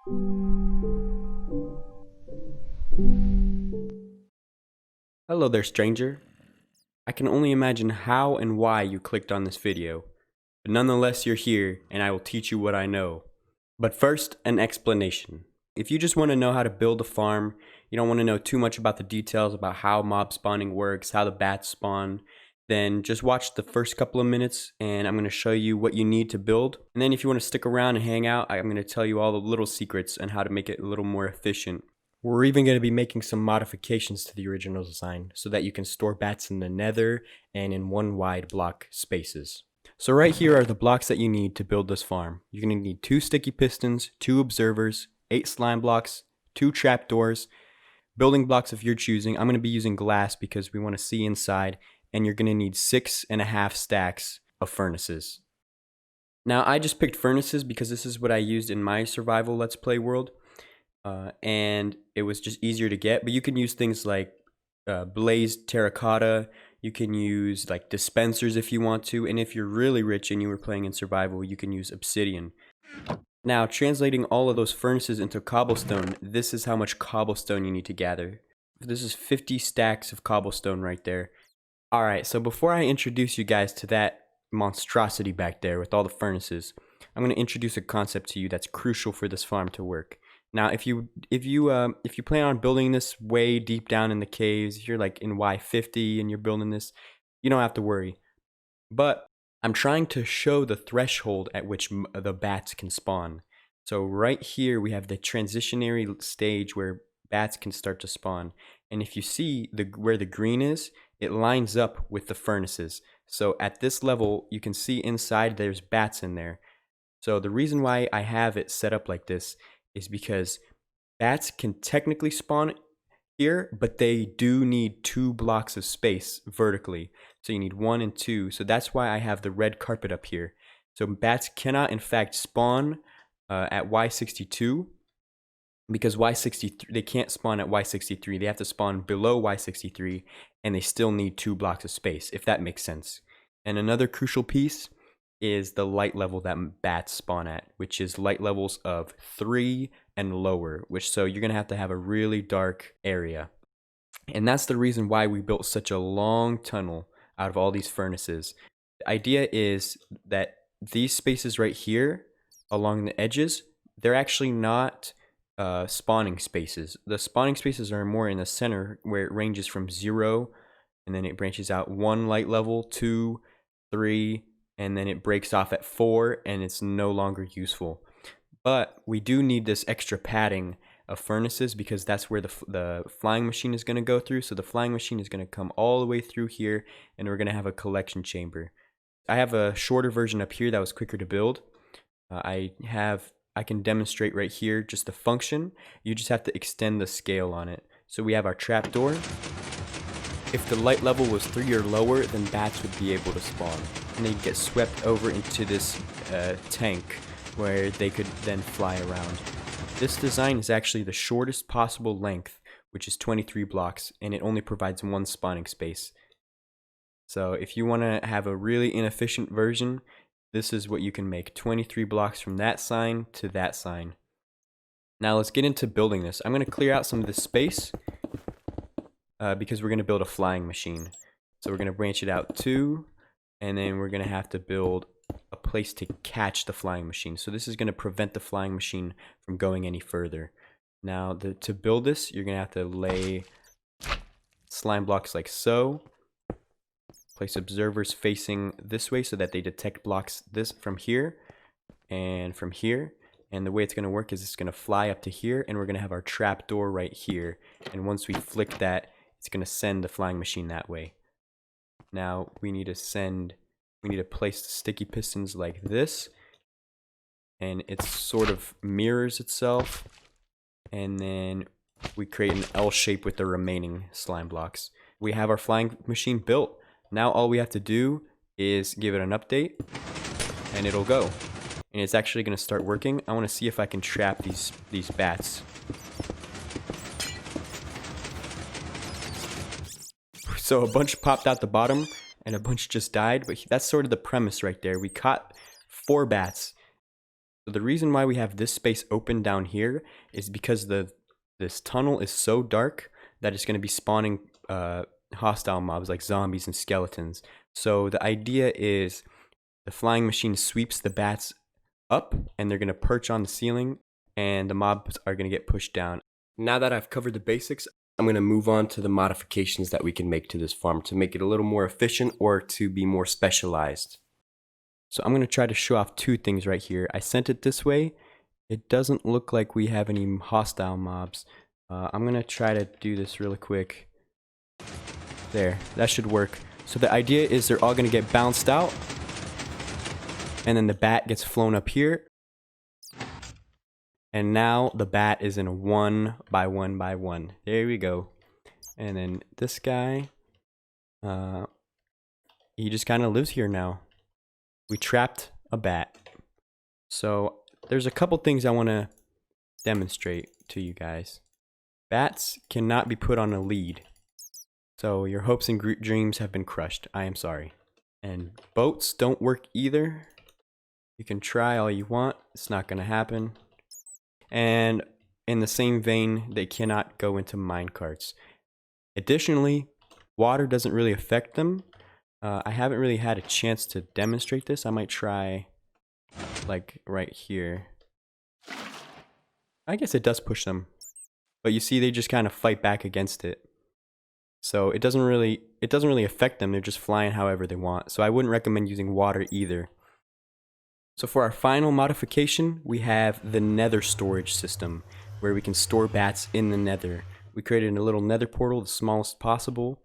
Hello there, stranger. I can only imagine how and why you clicked on this video, but nonetheless you're here and I will teach you what I know. But first, an explanation. If you just want to know how to build a farm, you don't want to know too much about the details about how mob spawning works, how the bats spawn, then just watch the first couple of minutes and I'm going to show you what you need to build. And then if you want to stick around and hang out, I'm going to tell you all the little secrets and how to make it a little more efficient. We're even going to be making some modifications to the original design so that you can store bats in the nether and in one wide block spaces. So right here are the blocks that you need to build this farm. You're going to need 2 sticky pistons, 2 observers, 8 slime blocks, 2 trapdoors, building blocks of your choosing. I'm going to be using glass because we want to see inside, and you're going to need 6.5 stacks of furnaces. Now I just picked furnaces because this is what I used in my survival Let's Play world. And it was just easier to get, but you can use things like blazed terracotta. You can use like dispensers if you want to, and if you're really rich and you were playing in survival, you can use obsidian. Now, translating all of those furnaces into cobblestone, this is how much cobblestone you need to gather. This is 50 stacks of cobblestone right there. Alright, so before I introduce you guys to that monstrosity back there with all the furnaces, I'm going to introduce a concept to you that's crucial for this farm to work. Now, if you plan on building this way deep down in the caves, if you're like in Y50 and you're building this, you don't have to worry. But I'm trying to show the threshold at which the bats can spawn. So right here we have the transitionary stage where bats can start to spawn. And if you see where the green is, it lines up with the furnaces. So at this level, you can see inside there's bats in there. So the reason why I have it set up like this is because bats can technically spawn here, but they do need 2 blocks of space vertically. So you need 1 and 2. So that's why I have the red carpet up here. So bats cannot in fact spawn at Y62 because Y63, they can't spawn at Y63. They have to spawn below Y63 and they still need 2 blocks of space, if that makes sense. And another crucial piece is the light level that bats spawn at, which is light levels of 3 and lower, so you're gonna have to have a really dark area. And that's the reason why we built such a long tunnel out of all these furnaces. The idea is that these spaces right here along the edges, they're actually not spawning spaces. The spawning spaces are more in the center where it ranges from 0 and then it branches out 1 light level, 2, 3, and then it breaks off at 4 and it's no longer useful. But we do need this extra padding of furnaces because that's where the flying machine is going to go through. So the flying machine is going to come all the way through here and we're going to have a collection chamber. I have a shorter version up here that was quicker to build. I can demonstrate right here just the function. You just have to extend the scale on it. So we have our trapdoor. If the light level was 3 or lower, then bats would be able to spawn. And they'd get swept over into this tank where they could then fly around. This design is actually the shortest possible length, which is 23 blocks, and it only provides 1 spawning space. So if you want to have a really inefficient version, this is what you can make. 23 blocks from that sign to that sign. Now let's get into building this. I'm going to clear out some of this space because we're going to build a flying machine. So we're going to branch it out 2, and then we're going to have to build a place to catch the flying machine. So this is going to prevent the flying machine from going any further. Now to build this, you're going to have to lay slime blocks like so. Place observers facing this way so that they detect blocks this from here and from here. And the way it's going to work is it's going to fly up to here, and we're going to have our trap door right here. And once we flick that, it's going to send the flying machine that way. Now we need to place the sticky pistons like this, and it sort of mirrors itself, and then we create an L shape with the remaining slime blocks. We have our flying machine built. Now all we have to do is give it an update and it'll go. And it's actually going to start working. I want to see if I can trap these bats. So a bunch popped out the bottom and a bunch just died, but that's sort of the premise right there. We caught 4 bats So the reason why we have this space open down here is because this tunnel is so dark that it's going to be spawning hostile mobs like zombies and skeletons. So the idea is the flying machine sweeps the bats up and they're going to perch on the ceiling and the mobs are going to get pushed down. Now that I've covered the basics, I'm going to move on to the modifications that we can make to this farm to make it a little more efficient or to be more specialized. So I'm going to try to show off two things right here. I sent it this way. It doesn't look like we have any hostile mobs. I'm going to try to do this really quick. There, that should work. So the idea is they're all going to get bounced out. And then the bat gets flown up here. And now the bat is in a 1 by 1 by 1. There we go. And then this guy, he just kind of lives here now. We trapped a bat. So there's a couple things I want to demonstrate to you guys. Bats cannot be put on a lead. So your hopes and dreams have been crushed. I am sorry. And boats don't work either. You can try all you want. It's not going to happen. And in the same vein, they cannot go into minecarts. Additionally, water doesn't really affect them. I haven't really had a chance to demonstrate this. I might try like right here. I guess it does push them. But you see they just kind of fight back against it. So it doesn't really affect them. They're just flying however they want. So I wouldn't recommend using water either. So for our final modification, we have the Nether Storage system, where we can store bats in the Nether. We created a little Nether portal, the smallest possible,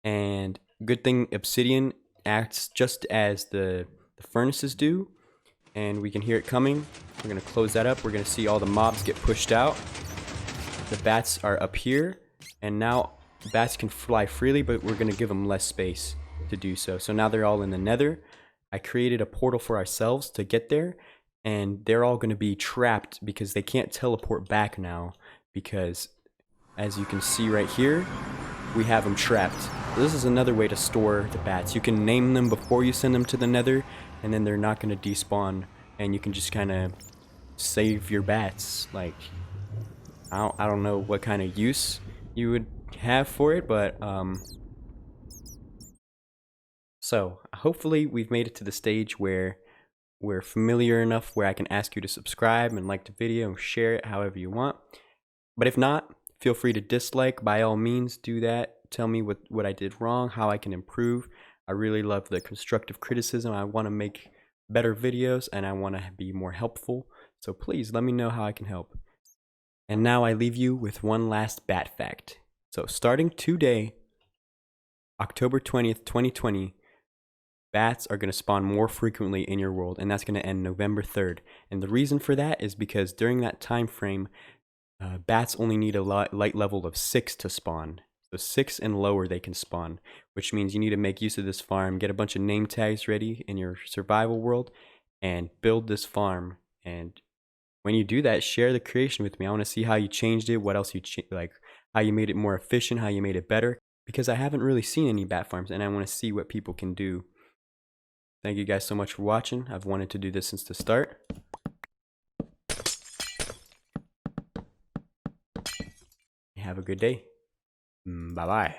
and good thing obsidian acts just as the furnaces do, and we can hear it coming. We're going to close that up. We're going to see all the mobs get pushed out. The bats are up here, and now bats can fly freely, but we're going to give them less space to do so. So now they're all in the Nether. I created a portal for ourselves to get there, and they're all going to be trapped because they can't teleport back now, because as you can see right here, we have them trapped. So this is another way to store the bats. You can name them before you send them to the Nether, and then they're not going to despawn, and you can just kind of save your bats. Like, I don't know what kind of use you would have for it, but so hopefully we've made it to the stage where we're familiar enough where I can ask you to subscribe and like the video and share it however you want. But if not, feel free to dislike. By all means, do that. Tell me what I did wrong, how I can improve. I really love the constructive criticism. I want to make better videos and I want to be more helpful. So please let me know how I can help. And now I leave you with one last bat fact. So starting today, October 20th, 2020, bats are going to spawn more frequently in your world, and that's going to end November 3rd. And the reason for that is because during that time frame, bats only need a light level of 6 to spawn. So 6 and lower they can spawn, which means you need to make use of this farm, get a bunch of name tags ready in your survival world, and build this farm. And when you do that, share the creation with me. I want to see how you changed it, what else you like, how you made it more efficient, how you made it better, because I haven't really seen any bat farms, and I want to see what people can do. Thank you guys so much for watching. I've wanted to do this since the start. Have a good day. Bye-bye.